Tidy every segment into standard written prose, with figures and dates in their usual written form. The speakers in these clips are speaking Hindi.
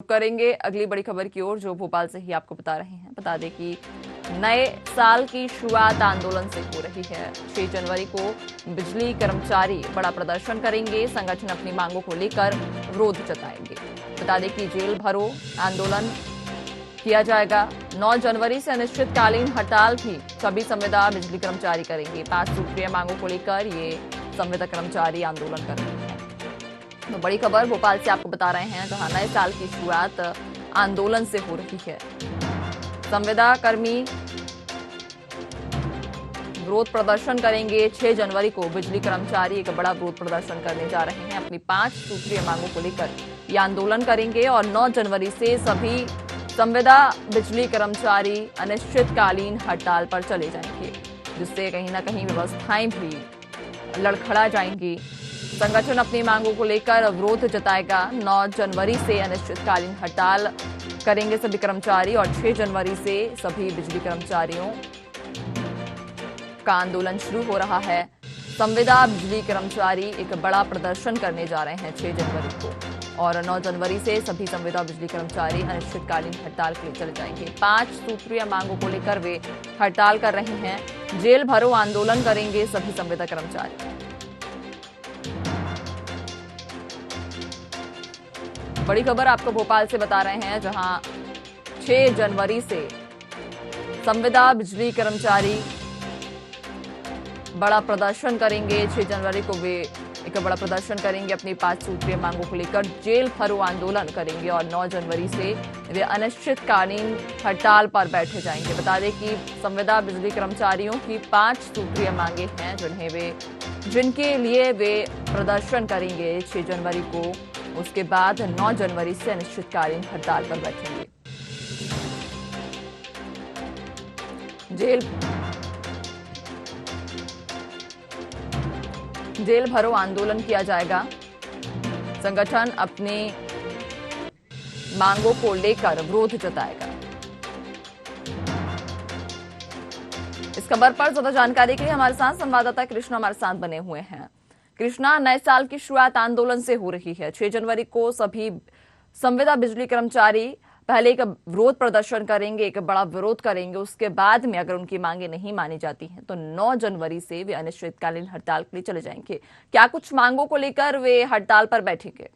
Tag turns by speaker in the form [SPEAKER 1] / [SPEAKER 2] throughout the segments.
[SPEAKER 1] करेंगे अगली बड़ी खबर की ओर, जो भोपाल से ही आपको बता रहे हैं। बता दें कि नए साल की शुरुआत आंदोलन से हो रही है। 6 जनवरी को बिजली कर्मचारी बड़ा प्रदर्शन करेंगे। संगठन अपनी मांगों को लेकर विरोध जताएंगे। बता दें कि जेल भरो आंदोलन किया जाएगा। 9 जनवरी से अनिश्चितकालीन हड़ताल भी सभी संविदा बिजली कर्मचारी करेंगे। 5 सूत्रीय मांगों को लेकर ये संविदा कर्मचारी आंदोलन कर रहे हैं। तो बड़ी खबर भोपाल से आपको बता रहे हैं, जहां नए साल की शुरुआत आंदोलन से हो रही है। संविदा कर्मी विरोध प्रदर्शन करेंगे। 6 जनवरी को बिजली कर्मचारी एक बड़ा विरोध प्रदर्शन करने जा रहे हैं। अपनी 5 सूत्रीय मांगों को लेकर ये आंदोलन करेंगे और 9 जनवरी से सभी संविदा बिजली कर्मचारी अनिश्चितकालीन हड़ताल पर चले जाएंगे, जिससे कहीं ना कहीं व्यवस्थाएं भी लड़खड़ा जाएंगी। संगठन अपनी मांगों को लेकर विरोध जताएगा। 9 जनवरी से अनिश्चितकालीन हड़ताल करेंगे सभी कर्मचारी और 6 जनवरी से सभी बिजली कर्मचारियों का आंदोलन शुरू हो रहा है। संविदा बिजली कर्मचारी एक बड़ा प्रदर्शन करने जा रहे हैं 6 जनवरी को, और 9 जनवरी से सभी संविदा बिजली कर्मचारी अनिश्चितकालीन हड़ताल के लिए चले जाएंगे। 5 सूत्रीय मांगों को लेकर वे हड़ताल कर रहे हैं। जेल भरो आंदोलन करेंगे सभी संविदा कर्मचारी। बड़ी खबर आपको भोपाल से बता रहे हैं, जहां 6 जनवरी से संविदा बिजली कर्मचारी बड़ा प्रदर्शन करेंगे। 6 जनवरी को वे एक बड़ा प्रदर्शन करेंगे। अपनी 5 सूत्रीय मांगों को लेकर जेल भरो आंदोलन करेंगे और 9 जनवरी से वे अनिश्चितकालीन हड़ताल पर बैठे जाएंगे। बता दें कि संविदा बिजली कर्मचारियों की 5 सूत्रीय मांगे हैं, जिनके लिए वे प्रदर्शन करेंगे 6 जनवरी को। उसके बाद 9 जनवरी से अनिश्चितकालीन हड़ताल पर बैठेंगे। जेल भरो आंदोलन किया जाएगा। संगठन अपनी मांगों को लेकर विरोध जताएगा। इस खबर पर ज्यादा जानकारी के लिए हमारे साथ संवाददाता कृष्णा हमारे साथ बने हुए हैं। कृष्णा, नए साल की शुरुआत आंदोलन से हो रही है। 6 जनवरी को सभी संविदा बिजली कर्मचारी पहले एक विरोध प्रदर्शन करेंगे, एक बड़ा विरोध करेंगे। उसके बाद में अगर उनकी मांगे नहीं मानी जाती हैं तो 9 जनवरी से वे अनिश्चितकालीन हड़ताल के लिए चले जाएंगे। क्या कुछ मांगों को लेकर वे हड़ताल पर बैठेंगे?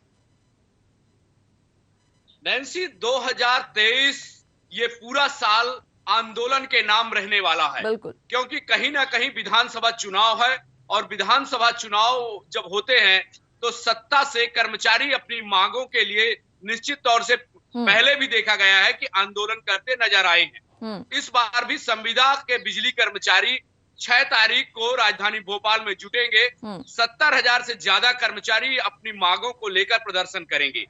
[SPEAKER 2] नैन्सी, 2023 ये पूरा साल आंदोलन के नाम रहने वाला है।
[SPEAKER 1] बिल्कुल,
[SPEAKER 2] क्योंकि कहीं ना कहीं विधानसभा चुनाव है और विधानसभा चुनाव जब होते हैं तो सत्ता से कर्मचारी अपनी मांगों के लिए निश्चित तौर से पहले भी देखा गया है कि आंदोलन करते नजर आए हैं। इस बार भी संविदा के बिजली कर्मचारी 6 तारीख को राजधानी भोपाल में जुटेंगे। 70,000 से ज्यादा कर्मचारी अपनी मांगों को लेकर प्रदर्शन करेंगे।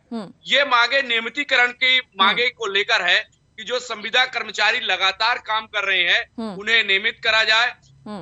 [SPEAKER 2] ये मांगे नियमितीकरण की मांगे को लेकर है कि जो संविदा कर्मचारी लगातार काम कर रहे हैं उन्हें नियमित करा जाए।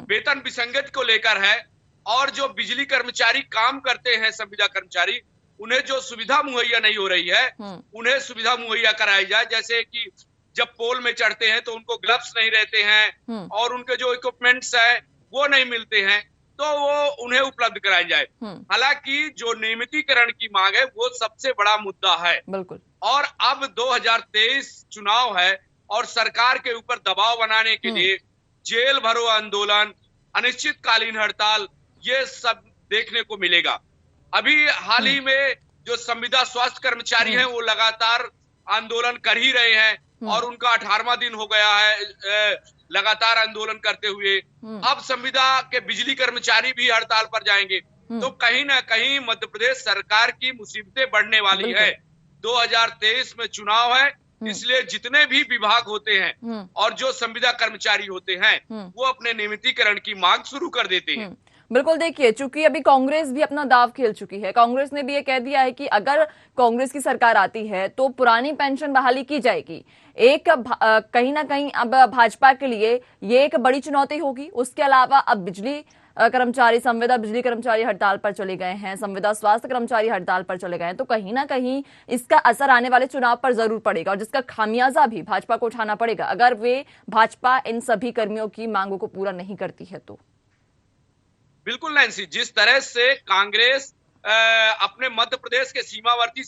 [SPEAKER 2] वेतन विसंगति को लेकर है, और जो बिजली कर्मचारी काम करते हैं संविदा कर्मचारी, उन्हें जो सुविधा मुहैया नहीं हो रही है उन्हें सुविधा मुहैया कराई जाए। जैसे कि जब पोल में चढ़ते हैं तो उनको ग्लव्स नहीं रहते हैं और उनके जो इक्विपमेंट्स है वो नहीं मिलते हैं, तो वो उन्हें उपलब्ध कराई जाए। हालांकि जो नियमितीकरण की मांग है वो सबसे बड़ा मुद्दा है।
[SPEAKER 1] बिल्कुल।
[SPEAKER 2] और अब 2023 चुनाव है और सरकार के ऊपर दबाव बनाने के लिए जेल भरो आंदोलन, अनिश्चितकालीन हड़ताल, ये सब देखने को मिलेगा। अभी हाल ही में जो संविदा स्वास्थ्य कर्मचारी हैं वो लगातार आंदोलन कर ही रहे हैं और उनका 18वां दिन हो गया है लगातार आंदोलन करते हुए। अब संविदा के बिजली कर्मचारी भी हड़ताल पर जाएंगे। तो कहीं ना कहीं मध्य प्रदेश सरकार की मुसीबतें बढ़ने वाली है। 2023 में चुनाव है, इसलिए जितने भी विभाग होते हैं और जो संविदा कर्मचारी होते हैं वो अपने नियमितीकरण की मांग शुरू कर देते हैं।
[SPEAKER 1] बिल्कुल, देखिए, चूंकि अभी कांग्रेस भी अपना दाव खेल चुकी है। कांग्रेस ने भी ये कह दिया है कि अगर कांग्रेस की सरकार आती है तो पुरानी पेंशन बहाली की जाएगी। कहीं ना कहीं अब भाजपा के लिए ये एक बड़ी चुनौती होगी। उसके अलावा अब बिजली कर्मचारी, संविदा बिजली कर्मचारी हड़ताल पर चले गए हैं, संविदा स्वास्थ्य कर्मचारी हड़ताल पर चले गए हैं, तो कहीं ना कहीं इसका असर आने वाले चुनाव पर जरूर पड़ेगा और जिसका खामियाजा भी भाजपा को उठाना पड़ेगा अगर भाजपा इन सभी कर्मियों की मांगों को पूरा नहीं करती है तो।
[SPEAKER 2] बिल्कुल नैन्सी, जिस तरह से कांग्रेस अपने मध्य प्रदेश के सीमावर्ती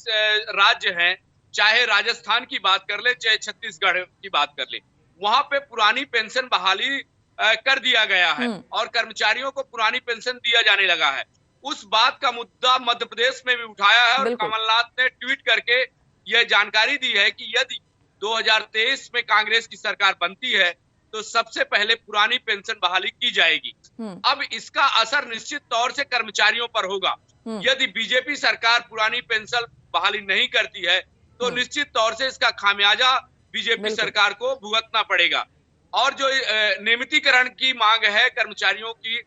[SPEAKER 2] राज्य हैं चाहे राजस्थान की बात कर ले, चाहे छत्तीसगढ़ की बात कर ले, वहां पे पुरानी पेंशन बहाली कर दिया गया है और कर्मचारियों को पुरानी पेंशन दिया जाने लगा है। उस बात का मुद्दा मध्य प्रदेश में भी उठाया है और कमलनाथ ने ट्वीट करके यह जानकारी दी है कि यदि 2023 में कांग्रेस की सरकार बनती है तो सबसे पहले पुरानी पेंशन बहाली की जाएगी। अब इसका असर निश्चित तौर से कर्मचारियों पर होगा। यदि बीजेपी सरकार पुरानी पेंशन बहाली नहीं करती है तो निश्चित तौर से इसका खामियाजा बीजेपी सरकार को भुगतना पड़ेगा। और जो नियमितीकरण की मांग है कर्मचारियों की,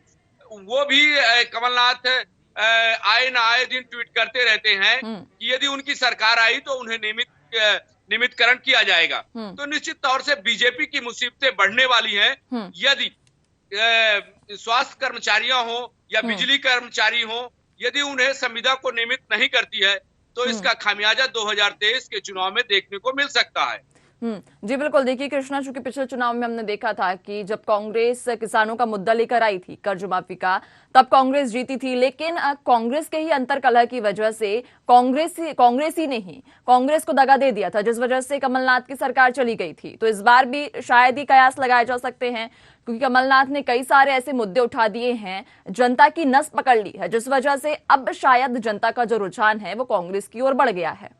[SPEAKER 2] वो भी कमलनाथ आए न आए दिन ट्वीट करते रहते हैं कि यदि उनकी सरकार आई तो उन्हें नियमितकरण किया जाएगा। तो निश्चित तौर से बीजेपी की मुसीबतें बढ़ने वाली हैं यदि स्वास्थ्य कर्मचारियां हो या बिजली कर्मचारी हो, यदि उन्हें संविदा को नियमित नहीं करती है तो इसका खामियाजा 2023 के चुनाव में देखने को मिल सकता है।
[SPEAKER 1] जी बिल्कुल। देखिए कृष्णा, चूंकि पिछले चुनाव में हमने देखा था कि जब कांग्रेस किसानों का मुद्दा लेकर आई थी कर्ज माफी का, तब कांग्रेस जीती थी, लेकिन कांग्रेस के ही अंतरकलह की वजह से कांग्रेस ही नहीं कांग्रेस को दगा दे दिया था, जिस वजह से कमलनाथ की सरकार चली गई थी। तो इस बार भी शायद ही कयास लगाए जा सकते हैं, क्योंकि कमलनाथ ने कई सारे ऐसे मुद्दे उठा दिए हैं, जनता की नस पकड़ ली है, जिस वजह से अब शायद जनता का जो रुझान है वो कांग्रेस की ओर बढ़ गया है।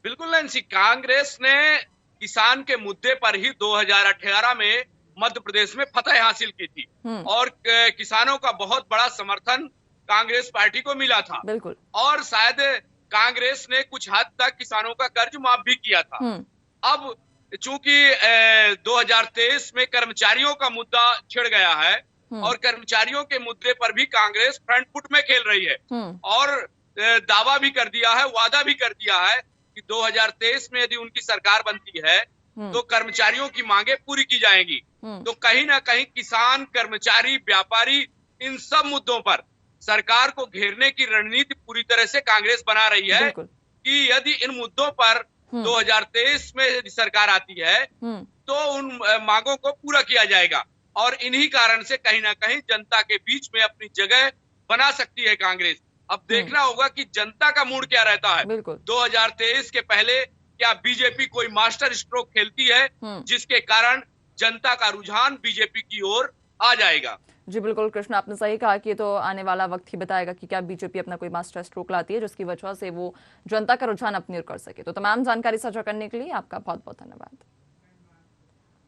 [SPEAKER 2] बिल्कुल नैन्सी, कांग्रेस ने किसान के मुद्दे पर ही 2018 में मध्य प्रदेश में फतह हासिल की थी और किसानों का बहुत बड़ा समर्थन कांग्रेस पार्टी को मिला था।
[SPEAKER 1] बिल्कुल।
[SPEAKER 2] और शायद कांग्रेस ने कुछ हद तक किसानों का कर्ज माफ भी किया था। अब चूंकि 2023 में कर्मचारियों का मुद्दा छिड़ गया है और कर्मचारियों के मुद्दे पर भी कांग्रेस फ्रंट फुट में खेल रही है और दावा भी कर दिया है, वादा भी कर दिया है कि 2023 में यदि उनकी सरकार बनती है तो कर्मचारियों की मांगे पूरी की जाएंगी। तो कहीं ना कहीं किसान, कर्मचारी, व्यापारी, इन सब मुद्दों पर सरकार को घेरने की रणनीति पूरी तरह से कांग्रेस बना रही है कि यदि इन मुद्दों पर 2023 में यदि सरकार आती है तो उन मांगों को पूरा किया जाएगा और इन्हीं कारण से कहीं ना कहीं जनता के बीच में अपनी जगह बना सकती है कांग्रेस। अब देखना होगा कि जनता का मूड क्या रहता है। 2023 के पहले क्या बीजेपी कोई मास्टर स्ट्रोक खेलती है जिसके कारण जनता का रुझान बीजेपी की ओर आ जाएगा।
[SPEAKER 1] जी बिल्कुल कृष्ण, आपने सही कहा कि ये तो आने वाला वक्त ही बताएगा कि क्या बीजेपी अपना कोई मास्टर स्ट्रोक लाती है जिसकी वजह से वो जनता का रुझान अपनी ओर कर सके। तो तमाम जानकारी साझा करने के लिए आपका बहुत बहुत धन्यवाद।